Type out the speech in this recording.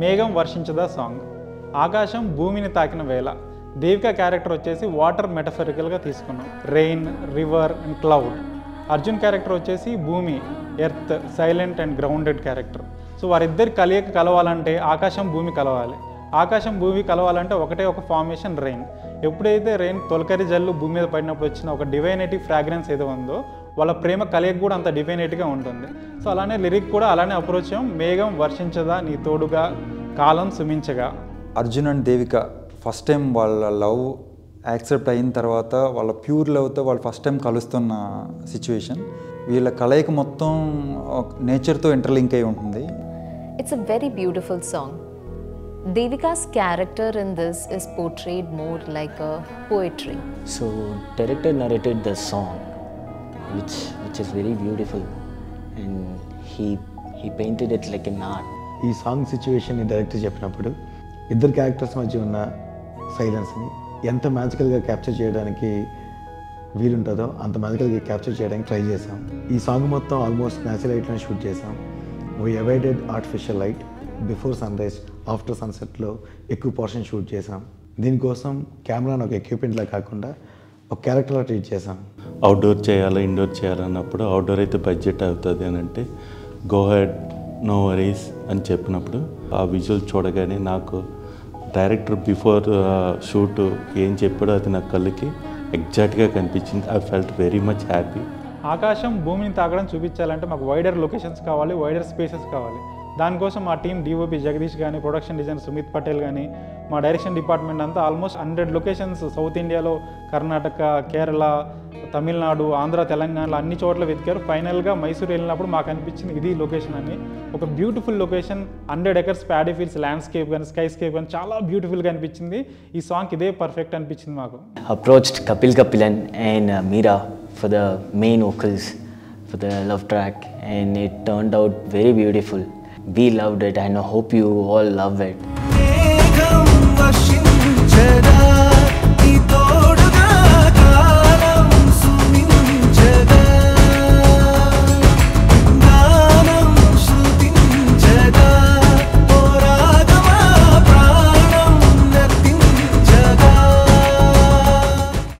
మేఘం వర్షించదా సాంగ్. ఆకాశం భూమిని తాకిన వేళ. దేవిక క్యారెక్టర్ వచ్చేసి వాటర్ మెటఫరికల్గా తీసుకున్నాం. Rain, river and cloud. Arjun character వచ్చేసి భూమి, earth, silent and grounded character. So వారిద్దరి కలయిక కలవాలంటే ఆకాశం భూమి కలవాలి. ఆకాశం భూమి కలవాలంటే ఒకటే ఒక ఫార్మేషన్ రెయిన్. ఎప్పుడైతే రెయిన్ తొలకరి జల్లు భూమి మీద పడినప్పుడు వచ్చిన ఒక డివైనేటివ్ ఫ్రాగ్రెన్స్ ఏదో ఉందో వాళ్ళ ప్రేమ కలయిక కూడా అంత డివైనేట్గా ఉంటుంది. సో అలానే లిరిక్ కూడా అలానే అప్రోచ్ చేయం. మేఘం వర్షించదా నీ తోడుగా, కాలం సుమించగా. Arjun and Devika first time వాళ్ళ లవ్ యాక్సెప్ట్ అయిన తర్వాత వాళ్ళ ప్యూర్ లవ్తో వాళ్ళు ఫస్ట్ టైం కలుస్తున్న సిచ్యువేషన్. వీళ్ళ కలయిక మొత్తం నేచర్తో ఇంటర్లింక్ అయి ఉంటుంది. It's a very beautiful song. Devika's character in this is portrayed more like a poetry. So director narrated the song, which is very beautiful, and he painted it like an art. ఈ song సిచ్యువేషన్ని director చెప్పినప్పుడు ఇద్దరు characters మధ్య ఉన్న సైలెన్స్ని ఎంత మ్యాజికల్గా capture చేయడానికి వీలుంటుందో అంత మ్యాజికల్గా capture చేయడానికి ట్రై చేసాం. ఈ సాంగ్ మొత్తం ఆల్మోస్ట్ న్యాచురల్ లైట్లోనే షూట్ చేసాం. We avoided artificial light. Before sunrise, after సన్సెట్లో ఎక్కువ పోర్షన్ షూట్ చేసాం. దీనికోసం కెమెరాను ఒక ఎక్విప్మెంట్లా కాకుండా ఒక క్యారెక్టర్లా ట్రీట్ చేసాం. అవుట్డోర్ చేయాలా ఇండోర్ చేయాలన్నప్పుడు అవుట్డోర్ అయితే బడ్జెట్ అవుతుంది అని అంటే గో హెడ్, నో వరీస్ అని చెప్పినప్పుడు ఆ విజువల్ చూడగానే నాకు డైరెక్టర్ బిఫోర్ షూట్ ఏం చెప్పాడో అది నా కళ్ళకి ఎగ్జాక్ట్గా కనిపించింది. I felt very much happy. ఆకాశం భూమిని తాకడం చూపించాలంటే మాకు వైడర్ లొకేషన్స్ కావాలి, వైడర్ స్పేసెస్ కావాలి. దానికోసం మా టీం డిఓపి జగదీష్ కానీ, ప్రొడక్షన్ డిజైనర్ సుమిత్ పటేల్ కానీ, మా డైరెక్షన్ డిపార్ట్మెంట్ అంతా ఆల్మోస్ట్ 100 లొకేషన్స్ సౌత్ ఇండియాలో కర్ణాటక, కేరళ, తమిళనాడు, ఆంధ్ర, తెలంగాణలో అన్ని చోట్ల వెతికారు. ఫైనల్గా మైసూరు వెళ్ళినప్పుడు మాకు అనిపించింది ఇది లొకేషన్ అని. ఒక beautiful location, 100 acres paddy fields, landscape కానీ, స్కైస్కేప్ కానీ చాలా బ్యూటిఫుల్గా అనిపించింది. ఈ సాంగ్ ఇదే పర్ఫెక్ట్ అనిపించింది మాకు. Approached Kapil Kapilan and Meera for the main vocals for the love track, and it turned out very beautiful. We loved it and I hope you all love it. మేఘం వర్షించదా నీ తోడుగా